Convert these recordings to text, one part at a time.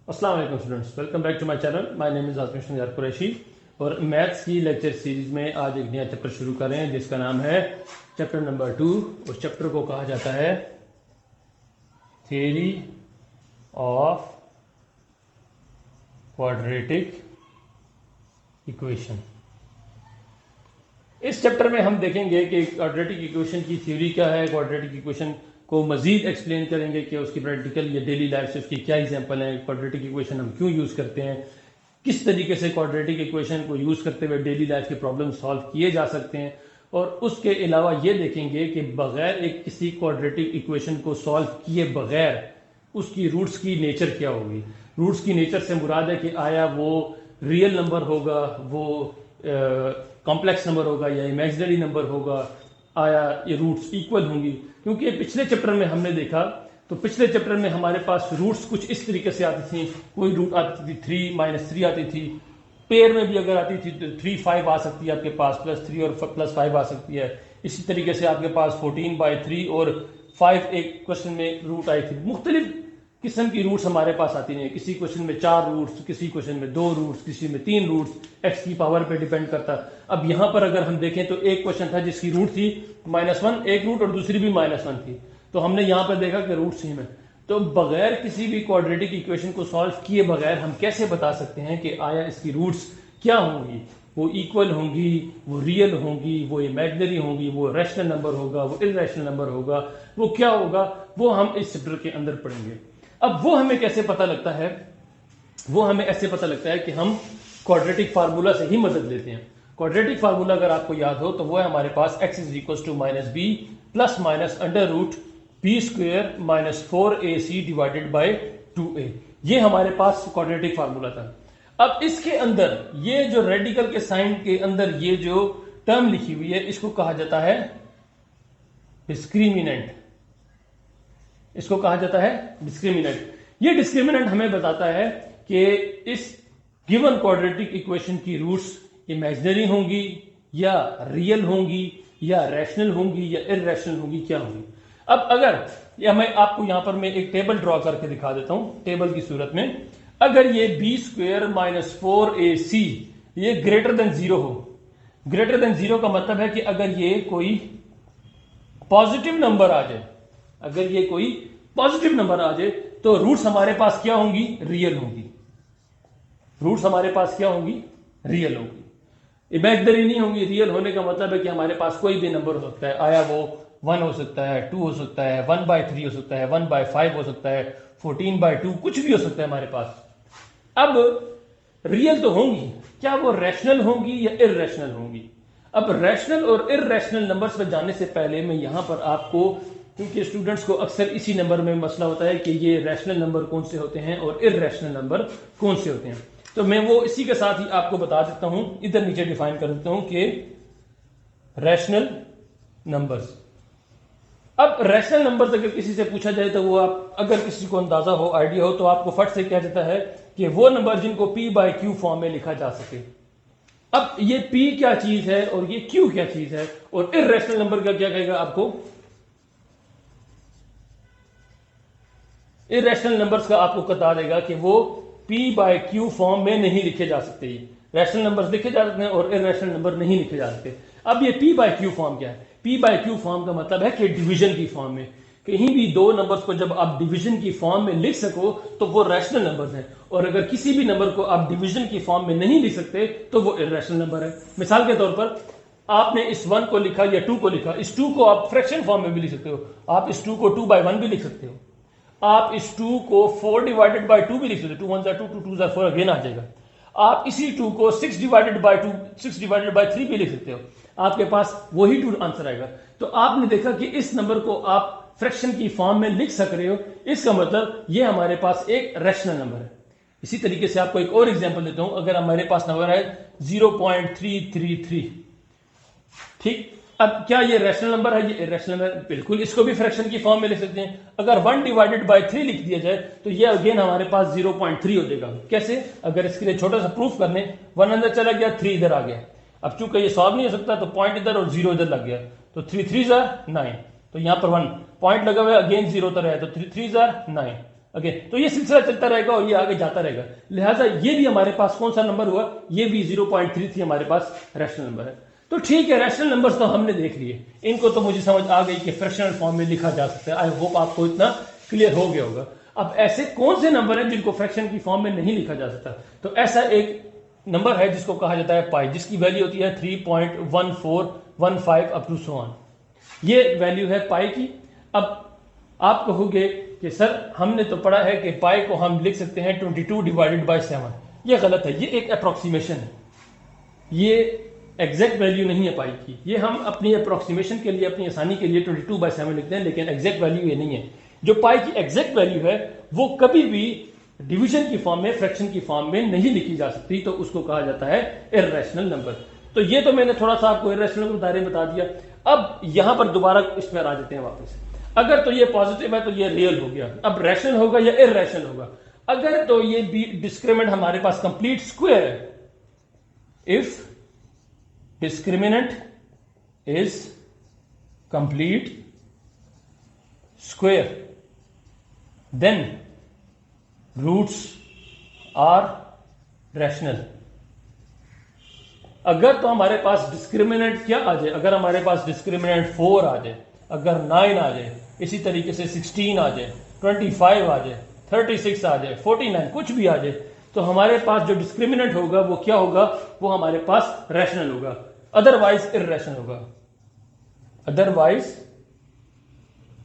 अस्सलाम वालेकुम students, welcome back to my channel. My name is Azam यार कुरैशी और मैथ्स की लेक्चर सीरीज में आज एक नया चैप्टर शुरू कर रहे हैं जिसका नाम है चैप्टर नंबर 2। उस चैप्टर को कहा जाता है थ्योरी ऑफ क्वाड्रेटिक इक्वेशन। इस चैप्टर में हम देखेंगे कि क्वाड्रेटिक इक्वेशन की थ्योरी क्या है, क्वाड्रेटिक इक्वेशन को मजीद एक्सप्लेन करेंगे कि उसकी प्रैक्टिकल या डेली लाइफ से उसकी क्या एग्जांपल है, क्वाड्रेटिक इक्वेशन हम क्यों यूज़ करते हैं, किस तरीके से क्वाड्रेटिक इक्वेशन को यूज़ करते हुए डेली लाइफ के प्रॉब्लम सॉल्व किए जा सकते हैं। और उसके अलावा ये देखेंगे कि बगैर एक किसी क्वाड्रेटिक इक्वेशन को सॉल्व किए बगैर उसकी रूट्स की नेचर क्या होगी। रूट्स की नेचर से मुराद है कि आया वो रियल नंबर होगा, वो कॉम्प्लेक्स नंबर होगा या इमेजिनरी नंबर होगा, आया ये रूट्स इक्वल होंगी। क्योंकि पिछले चैप्टर में हमने देखा तो पिछले चैप्टर में हमारे पास रूट्स कुछ इस तरीके से आती थी। कोई रूट आती थी 3 - 3 आती थी, पेयर में भी अगर आती थी तो 3 5 आ सकती है आपके पास, +3 और +5 आ सकती है। इसी तरीके से आपके पास 14/3 और 5 एक क्वेश्चन में रूट आई थी। मुख्तलिफ किस्म की रूट्स हमारे पास आती हैं। किसी क्वेश्चन में 4 रूट्स, किसी क्वेश्चन में 2 रूट्स, किसी में 3 रूट्स, एक्स की पावर पे डिपेंड करता। अब यहाँ पर अगर हम देखें तो एक क्वेश्चन था जिसकी रूट थी -1 एक रूट और दूसरी भी -1 थी, तो हमने यहाँ पर देखा कि रूट सेम है। तो बगैर किसी भी क्वाड्रेटिक इक्वेशन को सॉल्व किए बगैर हम कैसे बता सकते हैं कि आया इसकी रूट्स क्या होंगी, वो इक्वल होंगी, वो रियल होंगी, वो इमेजिनरी होंगी, वो रैशनल नंबर होगा, वो इररेशनल नंबर होगा, वो क्या होगा, वो हम इस चैप्टर के अंदर पढ़ेंगे। अब वो हमें कैसे पता लगता है? वो हमें ऐसे पता लगता है कि हम क्वाड्रेटिक फार्मूला से ही मदद लेते हैं। क्वाड्रेटिक फार्मूला अगर आपको याद हो तो वो है हमारे पास x = -b plus minus √b² - 4ac divided by 2a। ये हमारे पास क्वाड्रेटिक फार्मूला था। अब इसके अंदर ये जो रेडिकल के साइन के अंदर ये जो टर्म लिखी हुई है इसको कहा जाता है डिस्क्रिमिनेंट। इसको कहा जाता है डिस्क्रिमिनेंट। ये डिस्क्रिमिनेंट हमें बताता है कि इस गिवन क्वाड्रेटिक इक्वेशन की रूट्स इमेजिनरी होंगी या रियल होंगी या रैशनल होंगी या इररेशनल होंगी, क्या होंगी। अब अगर मैं आपको यहां पर मैं एक टेबल ड्रॉ करके दिखा देता हूं टेबल की सूरत में। अगर ये b² - 4ac ये ग्रेटर देन 0 हो, ग्रेटर देन 0 का मतलब है कि अगर ये कोई पॉजिटिव नंबर आ जाए, अगर ये कोई पॉजिटिव नंबर आ जाए तो रूट्स हमारे पास क्या होंगी? रियल होंगी। रूट्स हमारे पास क्या होंगी? रियल होंगी, इमेजिनरी नहीं होंगी। रियल होने का मतलब है कि हमारे पास कोई भी नंबर हो सकता है, आया वो 1 हो सकता है, 2 हो सकता है, 1/3 हो सकता है, 1/5 हो सकता है, 14/2 कुछ भी हो सकता है हमारे पास। अब रियल तो होंगी, क्या वो रैशनल होंगी या इररेशनल होंगी? अब रैशनल और इररेशनल नंबर्स पर जाने से पहले मैं यहां पर आपको, क्योंकि स्टूडेंट्स को अक्सर इसी नंबर में मसला होता है कि ये रैशनल नंबर कौन से होते हैं और इररेशनल नंबर कौन से होते हैं, तो मैं वो इसी के साथ ही आपको बता देता हूं। इधर नीचे डिफाइन कर देता हूं कि रैशनल नंबर्स। अब रैशनल नंबर्स अगर किसी से पूछा जाए तो वो आप, अगर किसी को अंदाजा हो, आइडिया हो, तो आपको फट से कह देता है कि वो नंबर जिनको p/q फॉर्म में लिखा जा सके। अब ये p क्या चीज है और ये q क्या चीज है, और इररेशनल नंबर का क्या कहेगा आपको? इररेशनल नंबर्स का आपको बता देगा कि वो p/q फॉर्म में नहीं लिखे जा सकते। रैशनल नंबर्स लिखे जा सकते हैं और इररेशनल नंबर नहीं लिखे जा सकते। अब ये p/q फॉर्म क्या है? p/q फॉर्म का मतलब है कि डिवीजन की फॉर्म में। कहीं भी दो नंबर्स को जब आप डिवीजन की फॉर्म में लिख सको तो वो रैशनल नंबर्स हैं, और अगर किसी भी नंबर को आप डिवीजन की फॉर्म में नहीं लिख सकते तो वो इररेशनल नंबर है। मिसाल के तौर पर आपने इस 1 को लिखा या 2 को लिखा, इस 2 को आप फ्रैक्शन फॉर्म में भी लिख सकते हो, आप इस 2 को 2/1 भी लिख सकते हो, आप इस 2 को 4/2 भी लिख सकते हो, 2 1 2 2 2 4 अगेन आ जाएगा। आप इसी 2 को 6/2 6/3 भी लिख सकते हो, आपके पास वही 2 आंसर आएगा। तो आपने देखा कि इस नंबर को आप फ्रैक्शन की फॉर्म में लिख सक रहे हो, इसका मतलब ये हमारे पास एक रैशनल नंबर है। इसी तरीके से आपको एक और एग्जांपल देता हूं। अगर हमारे पास नंबर है 0.333, ठीक, अब क्या ये रैशनल नंबर है? ये इररेशनल है, बिल्कुल। इसको भी फ्रैक्शन की फॉर्म में लिख सकते हैं। अगर 1/3 लिख दिया जाए तो ये अगेन हमारे पास 0.3 हो जाएगा। कैसे? अगर इसके लिए छोटा सा प्रूफ करने, 1 अंदर चला गया, 3 इधर आ गया। अब चूंकि ये सॉल्व नहीं हो सकता तो पॉइंट इधर और 0 इधर लग गया, तो 3 3 9, तो यहां पर 1 पॉइंट लगा हुआ है, अगेन 0 उधर है, तो 3 3 9। ओके, तो ये सिलसिला चलता रहेगा और ये आगे जाता रहेगा। लिहाजा ये भी हमारे पास कौन सा नंबर हुआ, ये भी 0.33 हमारे पास रैशनल नंबर है। तो ठीक है, रैशनल नंबर्स तो हमने देख लिए, इनको तो मुझे समझ आ गई कि फ्रैक्शनल फॉर्म में लिखा जा सकता है। आई होप आपको इतना क्लियर हो गया होगा। अब ऐसे कौन से नंबर हैं जिनको फ्रैक्शन की फॉर्म में नहीं लिखा जा सकता, तो ऐसा एक नंबर है जिसको कहा जाता है पाई, जिसकी वैल्यू होती है 3.1415 अप टू सो ऑन। ये वैल्यू है पाई की। अब आप कहोगे कि सर हमने तो पढ़ा है कि पाई को हम लिख सकते हैं 22 डिवाइडेड बाय 7। ये गलत है, ये एक अप्रोक्सीमेशन है, ये एग्जैक्ट वैल्यू नहीं है पाई की। ये हम अपनी अप्रोक्सीमेशन के लिए, अपनी आसानी के लिए 22/7 लिखते हैं, लेकिन एग्जैक्ट वैल्यू ये नहीं है। जो पाई की एग्जैक्ट वैल्यू है वो कभी भी डिवीजन की फॉर्म में, फ्रैक्शन की फॉर्म में नहीं लिखी जा सकती, तो उसको कहा जाता है इर्रेशनल नंबर। तो ये तो मैंने थोड़ा सा आपको इर्रेशनल के बारे में बता दिया। अब यहां पर दोबारा इसमें आ जाते हैं वापस। अगर तो ये पॉजिटिव है तो ये रियल हो गया, अब रैशनल होगा या इर्रेशनल होगा। अगर तो ये डिस्क्रिमिनेंट हमारे पास कंप्लीट स्क्वायर है, if discriminant is complete square then roots are rational. अगर तो हमारे पास डिस्क्रिमिनेंट क्या आ जाए, अगर हमारे पास डिस्क्रिमिनेंट 4 आ जाए, अगर 9 आ जाए, इसी तरीके से 16 आ जाए, 25 आ जाए, 36 आ जाए, 49 कुछ भी आ जाए, तो हमारे पास जो डिस्क्रिमिनेंट होगा वो क्या होगा, वो हमारे पास रैशनल होगा, अदरवाइज इर्रेशनल होगा, अदरवाइज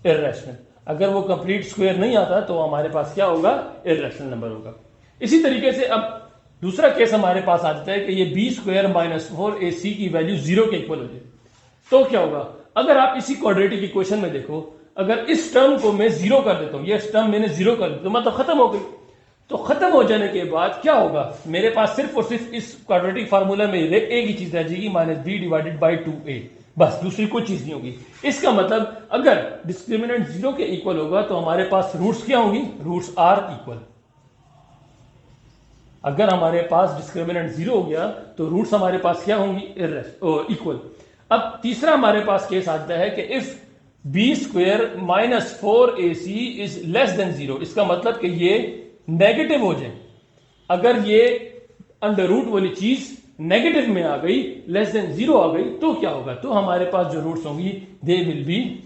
इर्रेशनल। अगर वो कंप्लीट स्क्वायर नहीं आता तो हमारे पास क्या होगा, इर्रेशनल नंबर होगा। इसी तरीके से अब दूसरा केस हमारे पास आ जाता है कि ये b² - 4ac की वैल्यू 0 के इक्वल हो जाए, तो क्या होगा। अगर आप इसी क्वाड्रेटिक इक्वेशन में देखो, अगर इस टर्म को मैं 0 कर देता हूं, ये टर्म मैंने 0 कर दिया तो मतलब खत्म हो गई। तो खत्म हो जाने के बाद क्या होगा, मेरे पास सिर्फ और सिर्फ इस क्वाड्रेटिक फार्मूला में एक ही चीज रह जाएगी, -b/2a, बस दूसरी कोई चीज नहीं होगी। इसका मतलब अगर डिस्क्रिमिनेंट 0 के इक्वल होगा तो हमारे पास रूट्स क्या होंगी, रूट्स आर इक्वल। अगर हमारे पास डिस्क्रिमिनेंट 0 हो गया तो रूट्स हमारे पास क्या होंगी, इक्वल। अब तीसरा हमारे पास केस आता है कि if b² - 4ac is less than 0, इसका मतलब कि ये नेगेटिव हो जाए। अगर ये अंडर रूट वाली चीज नेगेटिव में आ गई, लेस देन 0 आ गई, तो क्या होगा, तो हमारे पास जो रूट्स होंगी they will be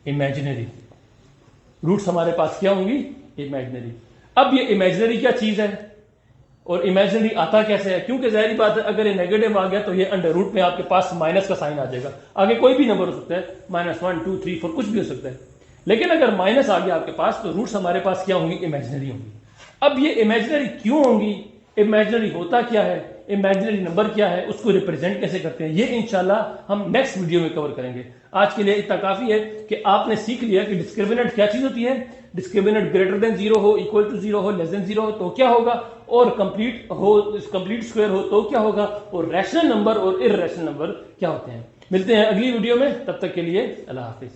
imaginary. Roots हमारे पास क्या होंगी, इमेजिनरी। अब ये इमेजिनरी क्या चीज है और इमेजिनरी आता कैसे है, क्योंकि जाहिर बात है अगर ये नेगेटिव आ गया तो ये अंडर रूट में आपके पास माइनस का साइन आ जाएगा। आगे कोई भी नंबर हो सकता है, -1 2 3 4 कुछ भी हो सकता है, लेकिन अगर माइनस आ गया आपके पास तो रूट्स हमारे पास क्या होंगी, इमेजिनरी होंगी। अब ये इमेजिनरी क्यों होंगी, इमेजिनरी होता क्या है, इमेजिनरी नंबर क्या है, उसको रिप्रेजेंट कैसे करते हैं, ये इंशाल्लाह हम नेक्स्ट वीडियो में कवर करेंगे। आज के लिए इतना काफी है कि आपने सीख लिया कि डिस्क्रिमिनेंट क्या चीज होती है। डिस्क्रिमिनेंट ग्रेटर देन 0 हो, इक्वल टू 0 हो, लेस देन 0 हो तो क्या होगा, और कंप्लीट स्क्वायर हो तो क्या होगा, और रैशनल नंबर और इर्रेशनल नंबर क्या होते हैं। मिलते हैं अगली वीडियो में, तब तक के लिए अल्लाह हाफिज।